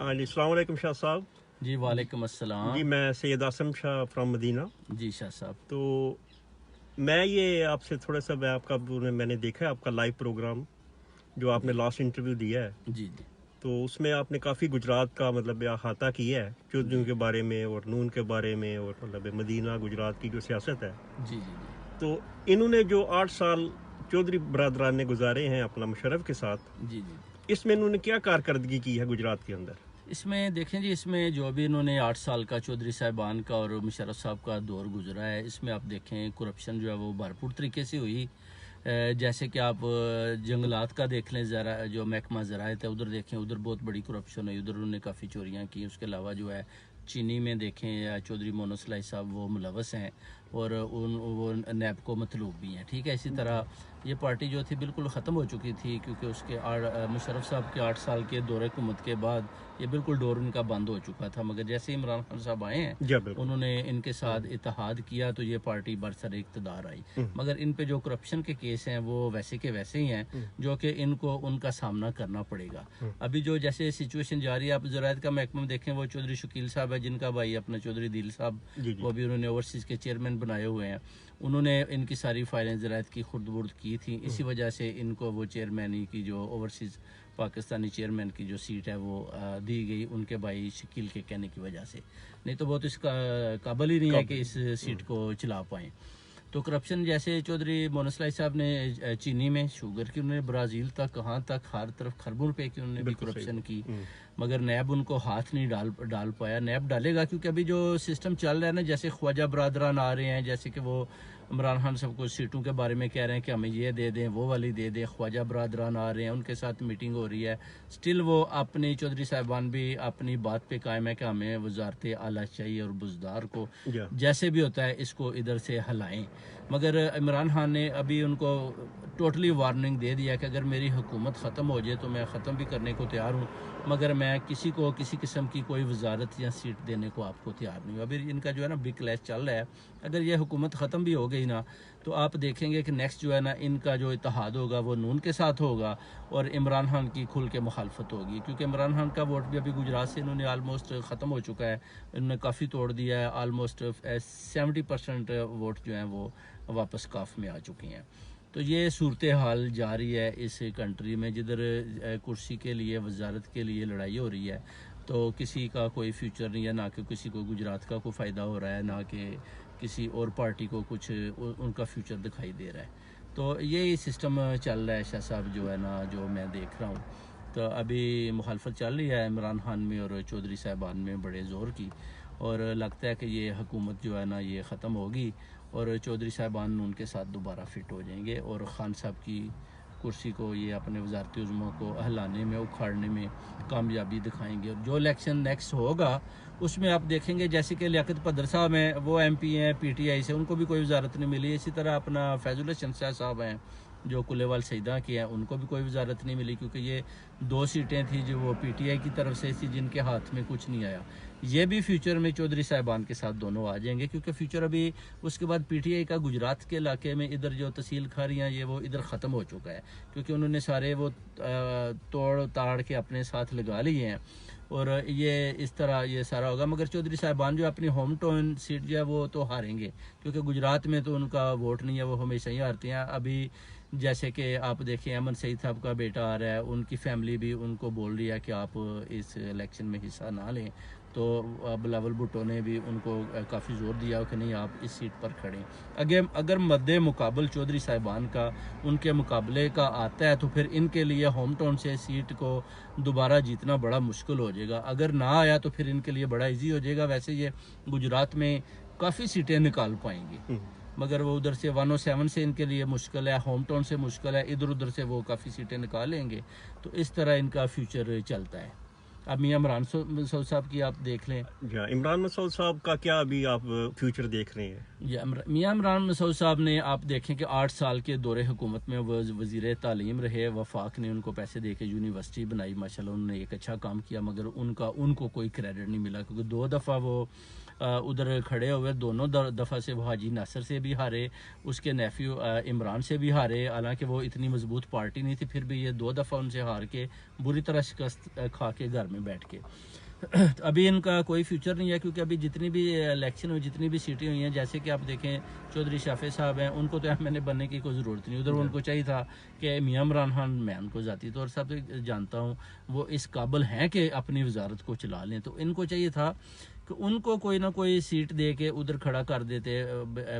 हाँ जी, अस्सलाम वालेकुम शाह साहब। जी वालेकुम अस्सलाम। जी मैं सैयद आसम शाह फ्रॉम मदीना। जी शाह साहब। तो मैं ये आपसे थोड़ा सा मैंने देखा है आपका लाइव प्रोग्राम जो आपने लास्ट इंटरव्यू दिया है। जी जी तो उसमें आपने काफ़ी गुजरात का मतलब अहाता किया है, चौधरी के बारे में और नून के बारे में, और मतलब मदीना गुजरात की जो सियासत है। जी जी जी तो इन्होंने जो 8 साल चौधरी बरदरान ने गुजारे हैं अपना मुशर्रफ के साथ, जी जी इसमें इन्होंने क्या कारकर्दगी की है गुजरात के अंदर? इसमें देखें जी, इसमें जो भी इन्होंने 8 साल का चौधरी साहिबान का और मुशर्रफ साहब का दौर गुजरा है, इसमें आप देखें करप्शन जो है वो भरपूर तरीके से हुई। जैसे कि आप जंगलात का देख लें, ज़रा जो महकमा ज़राअत है उधर देखें, उधर बहुत बड़ी करप्शन है, उधर उन्होंने काफ़ी चोरियां की। उसके अलावा जो है चीनी में देखें, या चौधरी मोनोसलाई साहब वो मुलवस हैं और वो नैब को मतलूब भी हैं। ठीक है, इसी तरह ये पार्टी जो थी बिल्कुल ख़त्म हो चुकी थी, क्योंकि उसके मुशर्रफ साहब के 8 साल के दौरे हुकूमत के बाद ये बिल्कुल डोर इनका बंद हो चुका था। मगर जैसे इमरान खान साहब आए हैं, उन्होंने इनके साथ इत्तेहाद किया तो ये पार्टी बरसर इक़्तिदार आई। मगर इन पे जो करप्शन के केस हैं वो वैसे के वैसे ही हैं, जो कि इनको उनका सामना करना पड़ेगा। अभी जो जैसे सिचुएशन जा रही है, आप ज़राअत का महकमा देखें, वो चौधरी शकील साहब है, जिनका भाई अपना चौधरी दिल साहब, वो भी उन्होंने ओवरसीज़ के चेयरमैन बनाए हुए हैं। उन्होंने इनकी सारी फाइलें ज़राअत की खुर्द-बुर्द की थी, इसी वजह से इनको वो चेयरमैन की जो ओवरसीज़ पाकिस्तानी चेयरमैन की जो सीट है वो दी गई उनके भाई शकील के कहने की वजह से। नहीं तो वो तो इसका काबिल ही नहीं है कि इस सीट को चला पाएँ। तो करप्शन जैसे चौधरी मोनसलाई साहब ने चीनी में शुगर की, उन्होंने ब्राज़ील तक, कहाँ तक, हर तरफ खरबों रुपए की उन्होंने भी करप्शन की। मगर नैब उनको हाथ नहीं डाल पाया। नैब डालेगा, क्योंकि अभी जो सिस्टम चल रहा है ना, जैसे ख्वाजा बरदरान आ रहे हैं, जैसे कि वो इमरान खान सब कुछ सीटों के बारे में कह रहे हैं कि हमें ये दे दें, वो वाली दे दें। ख्वाजा बरदरान आ रहे हैं, उनके साथ मीटिंग हो रही है। स्टिल वो अपनी चौधरी साहिबान भी अपनी बात पे कायम है कि हमें वजारत आला चाहिए और बुजदार को जैसे भी होता है इसको इधर से हलाएं। मगर इमरान खान ने अभी उनको टोटली वार्निंग दे दिया कि अगर मेरी हुकूमत ख़त्म हो जाए तो मैं ख़त्म भी करने को तैयार हूँ, मगर मैं किसी को किसी किस्म की कोई वजारत या सीट देने को आपको तैयार नहीं हूँ। अभी इनका जो है ना बिग क्लैश चल रहा है। अगर ये हुकूमत ख़त्म भी हो गई ना, तो आप देखेंगे कि नेक्स्ट जो है ना इनका जो इत्तेहाद होगा वो नून के साथ होगा और इमरान खान की खुल के मुखालफत होगी, क्योंकि इमरान खान का वोट भी अभी गुजरात से इन्होंने आलमोस्ट ख़त्म हो चुका है। इन्होंने काफ़ी तोड़ दिया है, आलमोस्ट 70% वोट जो हैं वो वापस काफ में आ चुकी हैं। तो ये सूरत हाल जा रही है इस कंट्री में, जिधर कुर्सी के लिए, वजारत के लिए लड़ाई हो रही है। तो किसी का कोई फ्यूचर नहीं है, ना कि किसी को गुजरात का कोई फ़ायदा हो रहा है, ना कि किसी और पार्टी को कुछ उनका फ्यूचर दिखाई दे रहा है। तो यही सिस्टम चल रहा है शाह साहब, जो है ना, जो मैं देख रहा हूँ। तो अभी मुखालफत चल रही है इमरान खान में और चौधरी साहिबान में बड़े ज़ोर की, और लगता है कि ये हुकूमत जो है ना ये ख़त्म होगी और चौधरी साहिबान उनके साथ दोबारा फिट हो जाएंगे और ख़ान साहब की कुर्सी को ये अपने वजारती उज़्मा को हलाने में, उखाड़ने में कामयाबी दिखाएंगे। और जो इलेक्शन नेक्स्ट होगा उसमें आप देखेंगे, जैसे कि लियाकत पदर साहब हैं, वो MP हैं PTI से, उनको भी कोई वजारत नहीं मिली। इसी तरह अपना फैजुल हसन शाह साहब हैं जो कुलेवाल सईदा की हैं, उनको भी कोई वजारत नहीं मिली, क्योंकि ये 2 सीटें थी जो वो PTI की तरफ से थी, जिनके हाथ में कुछ नहीं आया। ये भी फ्यूचर में चौधरी साहिबान के साथ दोनों आ जाएंगे, क्योंकि फ्यूचर अभी उसके बाद PTI का गुजरात के इलाके में इधर जो तहसील खारियाँ ये वो इधर ख़त्म हो चुका है, क्योंकि उन्होंने सारे वो तोड़ ताड़ के अपने साथ लगा लिए हैं और ये इस तरह ये सारा होगा। मगर चौधरी साहिबान जो अपनी होम टाउन सीट जो है वो तो हारेंगे, क्योंकि गुजरात में तो उनका वोट नहीं है, वो हमेशा ही हारते हैं। अभी जैसे कि आप देखें, अमन सईद साहब का बेटा आ रहा है, उनकी फैमिली भी उनको बोल रही है कि आप इस इलेक्शन में हिस्सा ना लें। तो बिलावल भुट्टो ने भी उनको काफ़ी ज़ोर दिया कि नहीं, आप इस सीट पर खड़ें। अगर मद्दे मुकाबल चौधरी साहिबान का उनके मुकाबले का आता है, तो फिर इनके लिए होम टाउन से सीट को दोबारा जीतना बड़ा मुश्किल हो जाएगा। अगर ना आया तो फिर इनके लिए बड़ा इजी हो जाएगा। वैसे ये गुजरात में काफ़ी सीटें निकाल पाएंगे, मगर वो उधर से 107 से इनके लिए मुश्किल है, होम टाउन से मुश्किल है, इधर उधर से वो काफ़ी सीटें निकाल लेंगे। तो इस तरह इनका फ्यूचर चलता है। अब मियाँ इमरान मसूद साहब की आप देख लें। इमरान मसूद साहब का क्या अभी आप फ्यूचर देख रहे हैं? मियाँ इमरान मसूद साहब ने आप देखें कि 8 साल के दौरे हुकूमत में वो वज़ीर तालीम रहे। वफाक ने उनको पैसे दे के यूनिवर्सिटी बनाई, माशाल्लाह उन्होंने एक अच्छा काम किया, मगर उनको कोई क्रेडिट नहीं मिला, क्योंकि 2 दफ़ा वो उधर खड़े हुए, दोनों दफ़ा से वो हाजी नासिर से भी हारे, उसके नेफ्यू इमरान से भी हारे। हालांकि वो इतनी मजबूत पार्टी नहीं थी, फिर भी ये 2 दफ़ा उनसे हार के बुरी तरह शिकस्त खा के घर में बैठ के। अभी इनका कोई फ्यूचर नहीं है, क्योंकि अभी जितनी भी इलेक्शन में जितनी भी सीटें हुई हैं, जैसे कि आप देखें चौधरी शाफे साहब हैं, उनको तो एमएलए बनने की कोई ज़रूरत नहीं, उधर उनको चाहिए था कि मियां इमरान खान, मैं उनको ज़ाती तौर से जानता हूँ, वो इस काबिल हैं कि अपनी वजारत को चला लें, तो इनको चाहिए था कि उनको कोई ना कोई सीट दे के उधर खड़ा कर देते,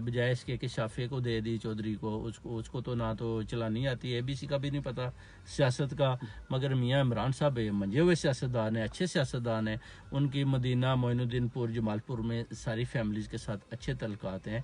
बजाय इसके कि शाफे को दे दी, चौधरी को। उसको तो ना तो चलानी आती है, एबीसी का भी नहीं पता सियासत का, मगर मियां इमरान साहब मंजे हुए सियासतदान हैं, अच्छे सियासतदान हैं। उनकी मदीना, मोइनुद्दीनपुर, जमालपुर में सारी फैमिलीज़ के साथ अच्छे तल्लुकात हैं,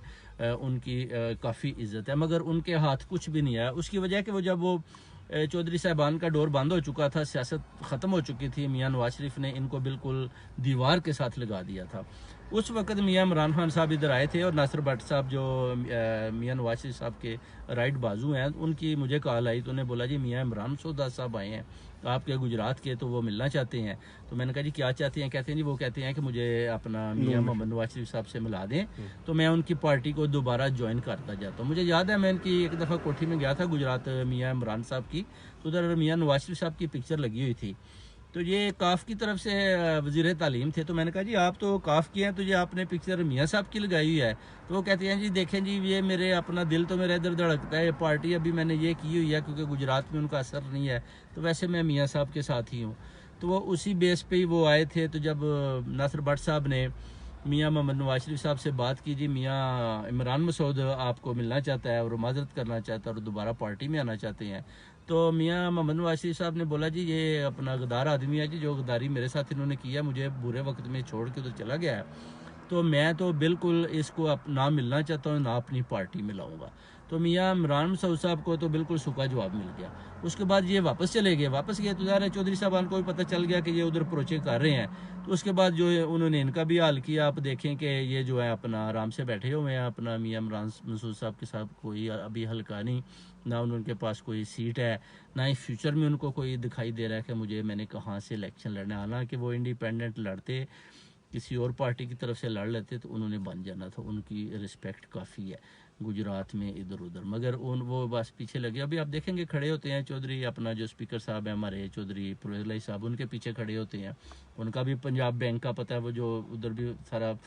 उनकी काफ़ी इज्जत है, मगर उनके हाथ कुछ भी नहीं आया। उसकी वजह कि वो जब वो चौधरी साहबान का दौर बंद हो चुका था, सियासत ख़त्म हो चुकी थी, मियां नवाज शरीफ ने इनको बिल्कुल दीवार के साथ लगा दिया था। उस वक़्त मियां इमरान खान साहब इधर आए थे, और नासिर भट्ट साहब जो मियां नवाज शरीफ साहब के राइट बाजू हैं, उनकी मुझे कॉल आई, तो उन्हें बोला जी मियां इमरान मसूद साहब आए हैं आपके गुजरात के, तो वो मिलना चाहते हैं। तो मैंने कहा जी क्या चाहते हैं? कहते हैं जी वो कहते हैं कि मुझे अपना मियां मोहम्मद नवाज शरीफ साहब से मिला दें, तो मैं उनकी पार्टी को दोबारा ज्वाइन करता जाता हूँ। मुझे याद है मैं इनकी एक दफ़ा कोठी में गया था गुजरात, मियां इमरान साहब की, तो उधर मियां नवाज शरीफ साहब की पिक्चर लगी हुई थी। तो ये काफ की तरफ से वज़ीर तालीम थे, तो मैंने कहा जी आप तो काफ के हैं, तो ये आपने पिक्चर मियां साहब की लगाई हुई है। तो वो कहते हैं जी देखें जी, ये मेरे अपना दिल तो मेरा इधर धड़कता है, पार्टी अभी मैंने ये की हुई है क्योंकि गुजरात में उनका असर नहीं है, तो वैसे मैं मियां साहब के साथ ही हूँ। तो वो उसी बेस पे ही वो आए थे। तो जब नासिर भट्ट साहब ने मियां मोहम्मद नवाज शरीफ साहब से बात की, जी मियां इमरान मसूद आपको मिलना चाहता है और माजरत करना चाहता है और दोबारा पार्टी में आना चाहते हैं, तो मियां मोहम्मद नवाज शरीफ साहब ने बोला जी ये अपना गद्दार आदमी है जी, जो गद्दारी मेरे साथ इन्होंने किया, मुझे बुरे वक्त में छोड़ के उधर चला गया है, तो मैं तो बिल्कुल इसको ना मिलना चाहता हूँ, ना अपनी पार्टी में लाऊंगा। तो मियां इमरान मसूद साहब को तो बिल्कुल सूखा जवाब मिल गया। उसके बाद ये वापस चले गए। वापस गए तो ज़ाहिर है चौधरी साहबान को भी पता चल गया कि ये उधर अप्रोचें कर रहे हैं, तो उसके बाद जो है उन्होंने इनका भी हाल किया। आप देखें कि ये जो है अपना आराम से बैठे हुए हैं, अपना मियां इमरान मसूद साहब के साथ कोई अभी हल्का नहीं, ना उनके पास कोई सीट है, ना ही फ्यूचर में उनको कोई दिखाई दे रहा है कि मैंने कहाँ से इलेक्शन लड़ना है। हालांकि वो इंडिपेंडेंट लड़ते, किसी और पार्टी की तरफ से लड़ लेते तो उन्होंने बन जाना था, उनकी रिस्पेक्ट काफ़ी है गुजरात में इधर उधर, मगर वो बस पीछे लगे। अभी आप देखेंगे खड़े होते हैं चौधरी, अपना जो स्पीकर साहब हैं हमारे चौधरी परवेज़ साहब, उनके पीछे खड़े होते हैं। उनका भी पंजाब बैंक का पता है, वो जो उधर भी सारा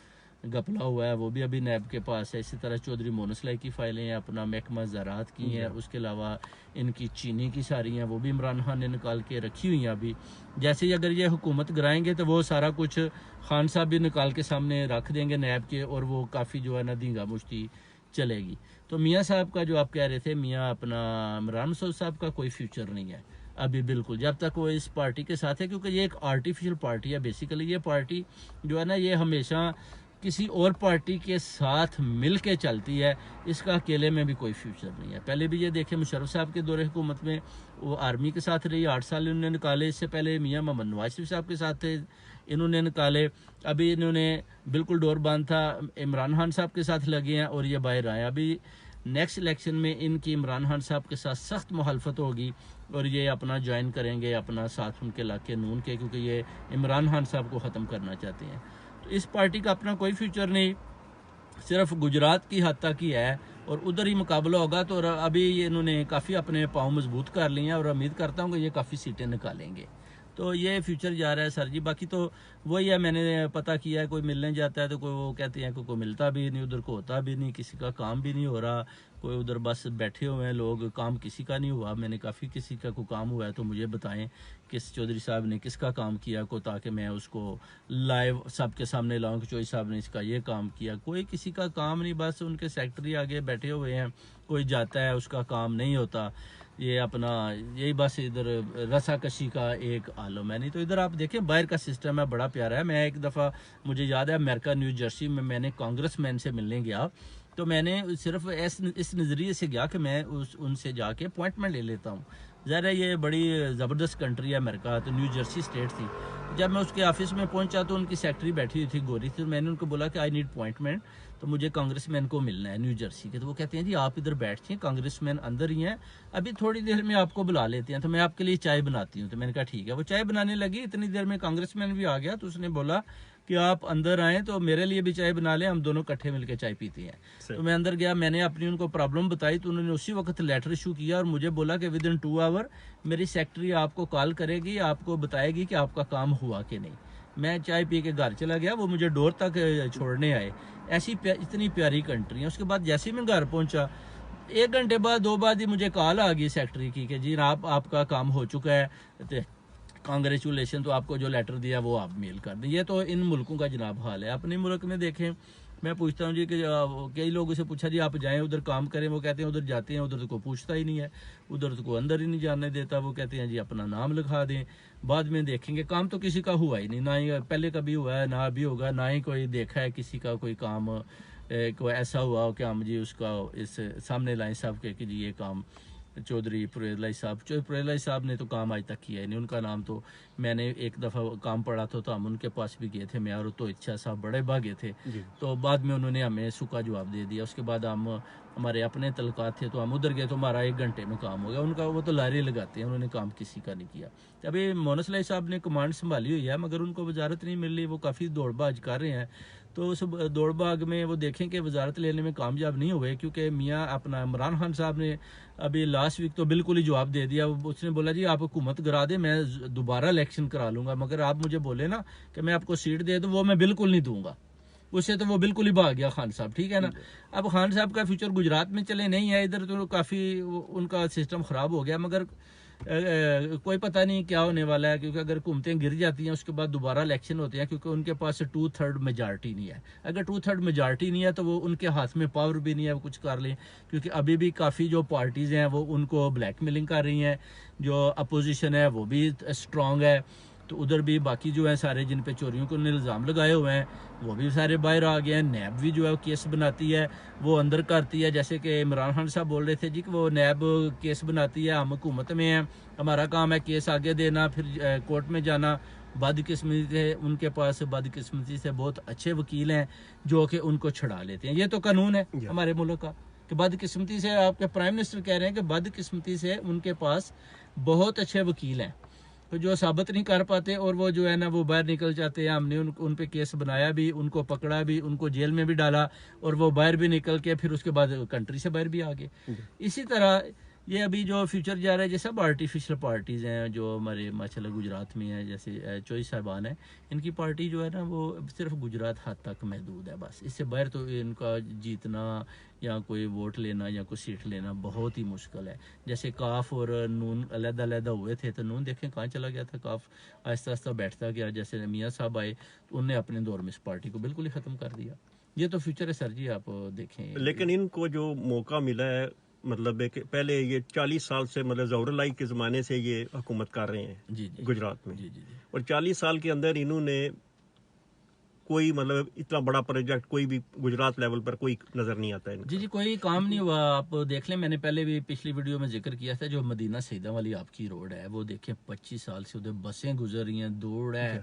गपला हुआ है, वो भी अभी नैब के पास है। इसी तरह चौधरी मोनसलाई की फाइलें हैं, अपना महकमा ज़राअत की हैं, उसके अलावा इनकी चीनी की सारी हैं, वो भी इमरान खान ने निकाल के रखी हुई हैं। अभी जैसे ही अगर ये हुकूमत गिराएंगे तो वो सारा कुछ खान साहब भी निकाल के सामने रख देंगे नैब के, और वो काफ़ी जो है ना धींगा मुश्ती चलेगी। तो मियाँ साहब का जो आप कह रहे थे, मियाँ अपना इमरान मसूद साहब का कोई फ्यूचर नहीं है अभी बिल्कुल, जब तक वो इस पार्टी के साथ है, क्योंकि ये एक आर्टिफिशियल पार्टी है बेसिकली। ये पार्टी जो है ना, ये हमेशा किसी और पार्टी के साथ मिल के चलती है, इसका अकेले में भी कोई फ्यूचर नहीं है। पहले भी ये देखें मुशर्रफ साहब के दौरे हुकूमत में वो आर्मी के साथ रही, 8 साल इन्होंने निकाले। इससे पहले मियां मोहम्मद नवाज शरीफ साहब के साथ थे, इन्होंने निकाले। अभी इन्होंने बिल्कुल डोर बांध था, इमरान खान साहब के साथ लगे हैं और ये बाहर आए। अभी नेक्स्ट इलेक्शन में इनकी इमरान खान साहब के साथ सख्त मुखालफत होगी और ये अपना ज्वाइन करेंगे अपना साथ उनके इलाके नून के, क्योंकि ये इमरान खान साहब को ख़त्म करना चाहते हैं। तो इस पार्टी का अपना कोई फ्यूचर नहीं, सिर्फ गुजरात की हद तक ही है और उधर ही मुकाबला होगा। तो अभी ये इन्होंने काफ़ी अपने पाँव मजबूत कर लिए हैं और उम्मीद करता हूँ कि ये काफ़ी सीटें निकालेंगे। तो ये फ्यूचर जा रहा है सर जी। बाकी तो वही है, मैंने पता किया है, कोई मिलने जाता है तो कोई वो कहते हैं कोई मिलता भी नहीं, उधर को होता भी नहीं, किसी का काम भी नहीं हो रहा, कोई उधर बस बैठे हुए हैं लोग, काम किसी का नहीं हुआ। मैंने काफ़ी किसी का कोई काम हुआ है तो मुझे बताएं किस चौधरी साहब ने किसका काम किया को, ताकि मैं उसको लाइव सबके सामने लाऊं कि चौधरी साहब ने इसका ये काम किया। कोई किसी का काम नहीं, बस उनके सेक्रेटरी आगे बैठे हुए हैं, कोई जाता है उसका काम नहीं होता। ये अपना यही बस इधर रसाकशी का एक आलम है। नहीं तो इधर आप देखें बाहर का सिस्टम है, बड़ा प्यारा है। मैं एक दफ़ा मुझे याद है अमेरिका न्यू जर्सी में मैंने कांग्रेसमैन से मिलने गया, तो मैंने सिर्फ इस नज़रिए से गया कि मैं उनसे जाके अपॉइंटमेंट ले लेता हूँ। ज़ाहिर है ये बड़ी ज़बरदस्त कंट्री है अमेरिका, तो न्यू जर्सी स्टेट थी। जब मैं उसके ऑफिस में पहुंचा तो उनकी सेक्रेटरी बैठी हुई थी, गोरी थी। तो मैंने उनको बोला कि आई नीड अपॉइंटमेंट, तो मुझे कांग्रेसमैन को मिलना है न्यू जर्सी के। तो वो कहते हैं जी आप इधर बैठिए, कांग्रेसमैन अंदर ही हैं, अभी थोड़ी देर में आपको बुला लेते हैं, तो मैं आपके लिए चाय बनाती हूँ। तो मैंने कहा ठीक है। वो चाय बनाने लगी, इतनी देर में कांग्रेसमैन भी आ गया। तो उसने बोला کہ آپ اندر آئیں تو میرے لیے بھی چائے بنا لیں, ہم دونوں کٹھے مل کے چائے پیتے ہیں. تو میں اندر گیا, میں نے اپنی ان کو پرابلم بتائی, تو انہوں نے اسی وقت لیٹر ایشو کیا اور مجھے بولا کہ ود ان 2 آور میری سیکٹری آپ کو کال کرے گی, آپ کو بتائے گی کہ آپ کا کام ہوا کہ نہیں. میں چائے پی کے گھر چلا گیا, وہ مجھے ڈور تک چھوڑنے آئے. ایسی اتنی پیاری کنٹری ہے. اس کے بعد جیسے ہی میں گھر پہنچا, 1 گھنٹے بعد 2 بعد ہی مجھے کال آ گئی سیکٹری کی کہ جی آپ کا کام ہو چکا ہے, کانگریچولیشن, تو آپ کو جو لیٹر دیا وہ آپ میل کر دیں. یہ تو ان ملکوں کا جناب حال ہے. اپنے ملک میں دیکھیں, میں پوچھتا ہوں جی کہ کئی لوگوں سے پوچھا جی آپ جائیں ادھر کام کریں, وہ کہتے ہیں ادھر جاتے ہیں ادھر تو کوئی پوچھتا ہی نہیں ہے, ادھر تو کوئی اندر ہی نہیں جانے دیتا. وہ کہتے ہیں جی اپنا نام لکھا دیں, بعد میں دیکھیں گے. کام تو کسی کا ہوا ہی نہیں, نہ ہی پہلے کبھی ہوا ہے, نہ ابھی ہوگا, نہ ہی کوئی دیکھا ہے کسی کا کوئی کام کوئی ایسا ہوا ہو کہ ہم جی اس کا اس سامنے لائیں صاحب کہ جی یہ کام چودھری پرویز لائی صاحب. پرویز لائی صاحب نے تو کام آج تک کیا ہے نہیں. ان کا نام تو میں نے ایک دفعہ کام پڑا تھا تو ہم ان کے پاس بھی گئے تھے, میں اور تو اچھا صاحب بڑے بھاگے تھے. تو بعد میں انہوں نے ہمیں سکا جواب دے دیا. اس کے بعد ہمارے اپنے تعلقات تھے تو ہم ادھر گئے تو ہمارا 1 گھنٹے میں کام ہو گیا. ان کا وہ تو لاری لگاتے ہیں, انہوں نے کام کسی کا نہیں کیا. ابھی مونس لائی صاحب نے کمانڈ سنبھالی ہوئی ہے مگر ان کو وزارت نہیں مل رہی. وہ کافی دوڑ بھاج کر رہے ہیں, تو اس دوڑ بھاگ میں وہ دیکھیں کہ وزارت لینے میں کامیاب نہیں ہوئے, کیونکہ میاں اپنا عمران خان صاحب نے ابھی لاسٹ ویک تو بالکل ہی جواب دے دیا. اس نے بولا جی آپ حکومت کرا دیں, میں دوبارہ الیکشن کرا لوں گا, مگر آپ مجھے بولے نا کہ میں آپ کو سیٹ دے دوں, وہ میں بالکل نہیں دوں گا. اس سے تو وہ بالکل ہی بھاگ گیا خان صاحب, ٹھیک ہے نا. اب خان صاحب کا فیوچر گجرات میں چلے نہیں ہے, ادھر تو کافی ان کا سسٹم خراب ہو گیا. مگر کوئی پتہ نہیں کیا ہونے والا ہے, کیونکہ اگر حکومتیں گر جاتی ہیں اس کے بعد دوبارہ الیکشن ہوتے ہیں, کیونکہ ان کے پاس 2/3 میجارٹی نہیں ہے. اگر 2/3 میجارٹی نہیں ہے تو وہ ان کے ہاتھ میں پاور بھی نہیں ہے وہ کچھ کر لیں, کیونکہ ابھی بھی کافی جو پارٹیز ہیں وہ ان کو بلیک میلنگ کر رہی ہیں. جو اپوزیشن ہے وہ بھی اسٹرانگ ہے, تو ادھر بھی باقی جو ہیں سارے جن پہ چوریوں کو الزام لگائے ہوئے ہیں وہ بھی سارے باہر آ گئے ہیں. نیب بھی جو ہے کیس بناتی ہے, وہ اندر کرتی ہے. جیسے کہ عمران خان صاحب بول رہے تھے جی کہ وہ نیب کیس بناتی ہے, ہم حکومت میں ہیں, ہمارا کام ہے کیس آگے دینا, پھر کورٹ میں جانا. بدقسمتی سے ان کے پاس بدقسمتی سے بہت اچھے وکیل ہیں جو کہ ان کو چھڑا لیتے ہیں. یہ تو قانون ہے ہمارے ملک کا کہ بدقسمتی سے, آپ کے پرائم منسٹر کہہ رہے ہیں کہ بدقسمتی سے ان کے پاس بہت اچھے وکیل ہیں تو جو ثابت نہیں کر پاتے, اور وہ جو ہے نا وہ باہر نکل جاتے ہیں. ہم نے ان پہ کیس بنایا بھی, ان کو پکڑا بھی, ان کو جیل میں بھی ڈالا, اور وہ باہر بھی نکل کے پھر اس کے بعد کنٹری سے باہر بھی آ گئے. اسی طرح یہ ابھی جو فیوچر جا رہا ہے, جیسے اب آرٹیفیشل پارٹیز ہیں جو ہمارے ماشاء اللہ گجرات میں ہیں, جیسے چوئی صاحبان ہیں, ان کی پارٹی جو ہے نا وہ صرف گجرات حد تک محدود ہے بس. اس سے باہر تو ان کا جیتنا یا کوئی ووٹ لینا یا کوئی سیٹ لینا بہت ہی مشکل ہے. جیسے کاف اور نون علیحدہ علیحدہ ہوئے تھے, تو نون دیکھیں کہاں چلا گیا تھا, کاف آہستہ آہستہ بیٹھتا گیا. جیسے میاں صاحب آئے تو انہوں نے اپنے دور میں اس پارٹی کو بالکل ہی ختم کر دیا. یہ تو فیوچر ہے سر جی, آپ دیکھیں. لیکن ان کو جو موقع ملا ہے, مطلب ہے کہ پہلے یہ 40 سال سے, مطلب ظہور اللہ کے زمانے سے یہ حکومت کر رہے ہیں جی گجرات میں, جی جی جی اور 40 سال کے اندر انہوں نے کوئی مطلب اتنا بڑا پروجیکٹ کوئی بھی گجرات لیول پر کوئی نظر نہیں آتا ہے ان کا. جی کوئی کام نہیں ہوا. آپ دیکھ لیں, میں نے پہلے بھی پچھلی ویڈیو میں ذکر کیا تھا, جو مدینہ سیدہ والی آپ کی روڈ ہے وہ دیکھیں 25 سال سے ادھر بسیں گزر رہی ہیں, دوڑ ہے,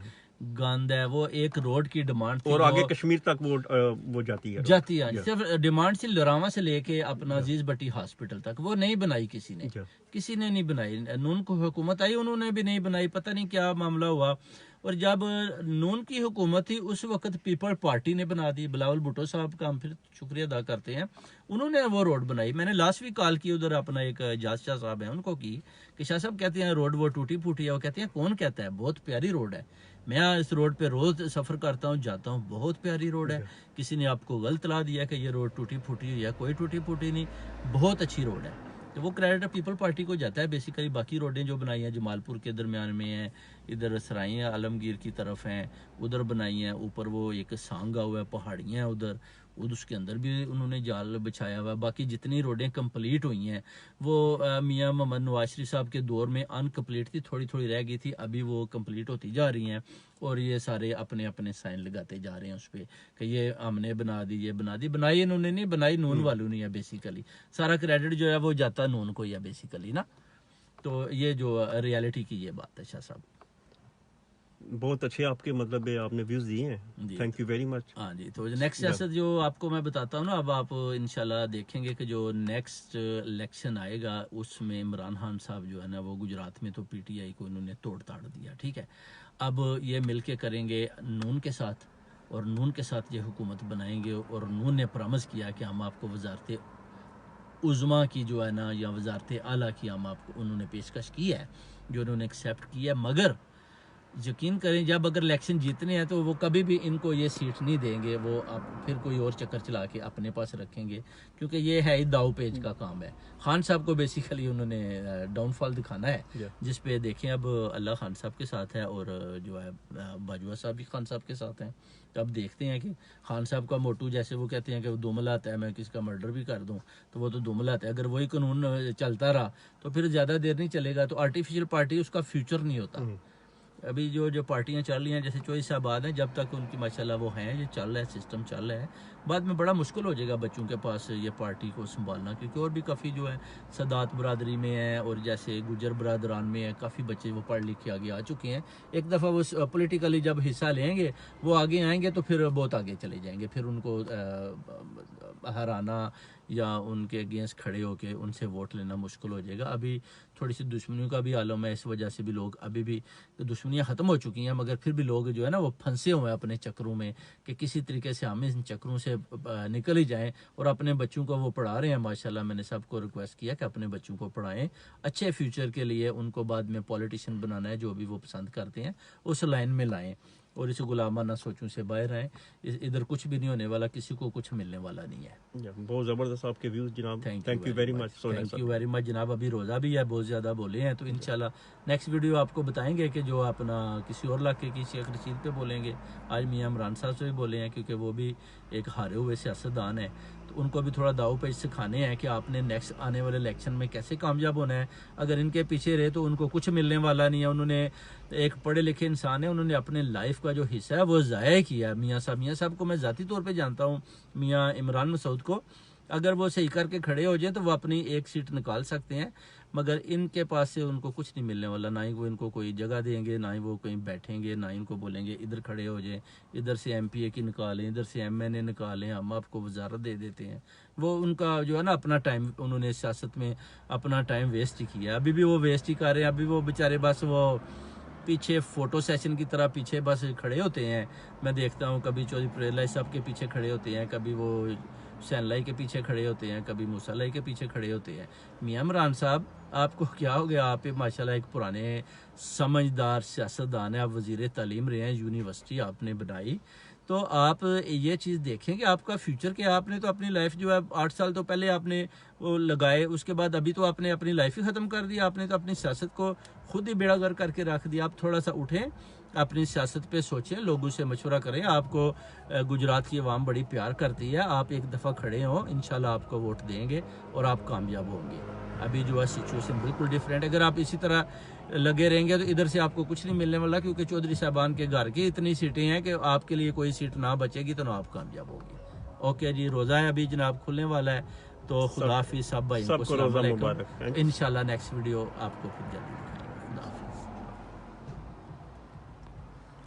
گند ہے. وہ ایک روڈ کی ڈیمانڈ تھی, اور آگے کشمیر تک وہ جاتی ہے صرف ڈیمانڈ تھی لراواں سے لے کے اپنا عزیز بٹی ہاسپٹل تک. وہ نہیں بنائی کسی نے نہیں بنائی. نون کو حکومت آئی, انہوں نے بھی نہیں بنائی. پتہ نہیں کیا معاملہ ہوا. اور جب نون کی حکومت تھی اس وقت پیپل پارٹی نے بنا دی. بلاول بھٹو صاحب کا ہم پھر شکریہ ادا کرتے ہیں, انہوں نے وہ روڈ بنائی. میں نے لاسٹ ویک کال کی, ادھر اپنا ایک اجاز شاہ صاحب ہیں, ان کو کی کہ شاہ صاحب کہتے ہیں روڈ وہ ٹوٹی پھوٹی ہے. وہ کہتے ہیں کون کہتا ہے, بہت پیاری روڈ ہے. میں اس روڈ پہ روز سفر کرتا ہوں, جاتا ہوں, بہت پیاری روڈ ہے. کسی نے آپ کو غلط لا دیا کہ یہ روڈ ٹوٹی پھوٹی ہے, یا کوئی ٹوٹی پھوٹی نہیں, بہت اچھی روڈ ہے. تو وہ کریڈٹ پیپل پارٹی کو جاتا ہے بیسیکلی. باقی روڈیں جو بنائی ہیں جمال پور کے درمیان میں ہیں, ادھر سرائیں عالمگیر کی طرف ہیں, ادھر بنائی ہیں. اوپر وہ ایک سانگا ہوا ہے, پہاڑیاں ہیں ادھر, اس کے اندر بھی انہوں نے جال بچھایا ہوا ہے. باقی جتنی روڈیں کمپلیٹ ہوئی ہیں وہ میاں محمد نواز شریف صاحب کے دور میں انکمپلیٹ تھی, تھوڑی تھوڑی رہ گئی تھی, ابھی وہ کمپلیٹ ہوتی جا رہی ہیں. اور یہ سارے اپنے اپنے سائن لگاتے جا رہے ہیں اس پہ کہ یہ ہم نے بنا دی, یہ بنا دی. بنائی انہوں نے نہیں, بنائی نون والوں نے ہے بیسیکلی. سارا کریڈٹ جو ہے وہ جاتا نون کو ہی ہے بیسیکلی نا. تو یہ جو ریالٹی کی یہ بات ہے شاہ صاحب. بہت اچھے آپ کے مطلب آپ نے ویوز دیے ہیں, تھینک یو ویری مچ. ہاں جی, تو نیکسٹ سیاست جو آپ کو میں بتاتا ہوں نا, اب آپ انشاءاللہ دیکھیں گے کہ جو نیکسٹ الیکشن آئے گا اس میں عمران خان صاحب جو ہے نا وہ گجرات میں تو پی ٹی آئی کو انہوں نے توڑ تاڑ دیا, ٹھیک ہے. اب یہ مل کے کریں گے نون کے ساتھ, اور نون کے ساتھ یہ حکومت بنائیں گے، اور نون نے پرامس کیا کہ ہم آپ کو وزارت عظمیٰ کی جو ہے نا یا وزارت اعلیٰ کی ہم آپ کو انہوں نے پیشکش کی ہے جو انہوں نے ایکسیپٹ کیا ہے، مگر یقین کریں جب اگر الیکشن جیتنے ہیں تو وہ کبھی بھی ان کو یہ سیٹ نہیں دیں گے، وہ آپ پھر کوئی اور چکر چلا کے اپنے پاس رکھیں گے، کیونکہ یہ ہے داؤ پیج کا کام ہے۔ خان صاحب کو بیسیکلی انہوں نے ڈاؤن فال دکھانا ہے، جس پہ دیکھیں اب اللہ خان صاحب کے ساتھ ہے اور جو ہے باجوہ صاحب بھی خان صاحب کے ساتھ ہیں، تو اب دیکھتے ہیں کہ خان صاحب کا موٹو جیسے وہ کہتے ہیں کہ وہ دوملات ہے، میں کس کا مرڈر بھی کر دوں تو وہ تو دوملات ہے، اگر وہی قانون چلتا رہا تو پھر زیادہ دیر نہیں چلے گا، تو آرٹیفیشل پارٹی اس کا فیوچر نہیں ہوتا۔ ابھی جو پارٹیاں چل رہی ہیں جیسے چوہدری صاحب آباد ہیں، جب تک ان کی ماشاءاللہ وہ ہیں، یہ چل رہا ہے، سسٹم چل رہا ہے، بعد میں بڑا مشکل ہو جائے گا بچوں کے پاس یہ پارٹی کو سنبھالنا، کیونکہ اور بھی کافی جو ہے سادات برادری میں ہیں اور جیسے گجر برادران میں ہیں، کافی بچے وہ پڑھ لکھ کے آگے آ چکے ہیں، ایک دفعہ وہ پولیٹیکلی جب حصہ لیں گے وہ آگے آئیں گے تو پھر بہت آگے چلے جائیں گے، پھر ان کو ہرانا یا ان کے اگینسٹ کھڑے ہو کے ان سے ووٹ لینا مشکل ہو جائے گا۔ ابھی تھوڑی سی دشمنیوں کا بھی عالم ہے، اس وجہ سے بھی لوگ ابھی بھی دشمنیاں ختم ہو چکی ہیں، مگر پھر بھی لوگ جو ہے نا وہ پھنسے ہوئے ہیں اپنے چکروں میں کہ کسی طریقے سے ہم ان چکروں سے نکل ہی جائیں، اور اپنے بچوں کو وہ پڑھا رہے ہیں ماشاءاللہ۔ میں نے سب کو ریکویسٹ کیا کہ اپنے بچوں کو پڑھائیں اچھے فیوچر کے لیے، ان کو بعد میں پولیٹیشین بنانا ہے، جو بھی وہ پسند کرتے ہیں اس لائن میں لائیں، اور اس غلامانہ سوچوں سے باہر آئیں، ادھر کچھ بھی نہیں ہونے والا، کسی کو کچھ ملنے والا نہیں ہے۔ بہت زبردست آپ کے ویوز جناب، thank you very much, thank you very much جناب۔ ابھی روزہ بھی ہے، بہت زیادہ بولے ہیں، تو انشاءاللہ نیکسٹ ویڈیو آپ کو بتائیں گے کہ جو اپنا کسی اور علاقے کی شیخ رشید پہ بولیں گے، آج میاں عمران صاحب سے بھی بولے ہیں کیونکہ وہ بھی ایک ہارے ہوئے سیاستدان ہیں، تو ان کو بھی تھوڑا داؤ پیچ سکھانے ہیں کہ آپ نے نیکسٹ آنے والے الیکشن میں کیسے کامیاب ہونا ہے۔ اگر ان کے پیچھے رہے تو ان کو کچھ ملنے والا نہیں ہے، انہوں نے ایک پڑھے لکھے انسان ہے، انہوں نے اپنے لائف کا جو حصہ ہے وہ ضائع کیا ہے۔ میاں صاحب کو میں ذاتی طور پہ جانتا ہوں، میاں عمران مسعود کو، اگر وہ صحیح کر کے کھڑے ہو جائیں تو وہ اپنی ایک سیٹ نکال سکتے ہیں، مگر ان کے پاس سے ان کو کچھ نہیں ملنے والا، نہ ہی وہ ان کو کوئی جگہ دیں گے، نہ ہی وہ کہیں بیٹھیں گے، نہ ہی ان کو بولیں گے ادھر کھڑے ہو جائیں، ادھر سے ایم پی اے کی نکالیں، ادھر سے ایم این اے نکالیں، ہم آپ کو وزارت دے دیتے ہیں۔ وہ ان کا جو ہے نا اپنا ٹائم، انہوں نے سیاست میں اپنا ٹائم ویسٹ ہی کیا، ابھی بھی وہ ویسٹ ہی کر رہے ہیں، ابھی وہ بیچارے بس وہ پیچھے فوٹو سیشن کی طرح پیچھے بس کھڑے ہوتے ہیں۔ میں دیکھتا ہوں کبھی چودھری پریر لائی صاحب کے پیچھے کھڑے ہوتے ہیں، کبھی وہ حسین لائی کے پیچھے کھڑے ہوتے ہیں، کبھی موسیٰ لائی کے پیچھے کھڑے ہوتے ہیں۔ میاں عمران صاحب آپ کو کیا ہو گیا؟ آپ ماشاءاللہ ایک پرانے سمجھدار سیاستدان ہیں، آپ وزیر تعلیم رہے ہیں، یونیورسٹی آپ نے بنائی، تو آپ یہ چیز دیکھیں کہ آپ کا فیوچر کیا ہے۔ آپ نے تو اپنی لائف جو ہے 8 سال تو پہلے آپ نے وہ لگائے، اس کے بعد ابھی تو آپ نے اپنی لائف ہی ختم کر دی، آپ نے تو اپنی سیاست کو خود ہی بیڑا گر کر کے رکھ دیا۔ آپ تھوڑا سا اٹھیں، اپنی سیاست پہ سوچیں، لوگوں سے مشورہ کریں، آپ کو گجرات کی عوام بڑی پیار کرتی ہے، آپ ایک دفعہ کھڑے ہوں، انشاءاللہ آپ کو ووٹ دیں گے اور آپ کامیاب ہوں گے۔ ابھی جو ہے سچویشن بالکل ڈیفرنٹ، اگر آپ اسی طرح لگے رہیں گے تو ادھر سے آپ کو کچھ نہیں ملنے والا، کیونکہ چودھری صاحبان کے گھر کی اتنی سیٹیں ہیں کہ آپ کے لیے کوئی سیٹ نہ بچے گی تو نہ آپ کامیاب ہوگی۔ اوکے جی، روزہ ہے ابھی جناب کھلنے والا ہے، تو خدا حافظ سب بھائیوں کو، السلام علیکم، انشاءاللہ نیکسٹ ویڈیو آپ کو پھر جلدی دکھائیں گے۔ خدا حافظ۔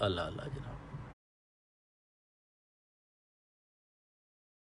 اللہ اللہ جناب۔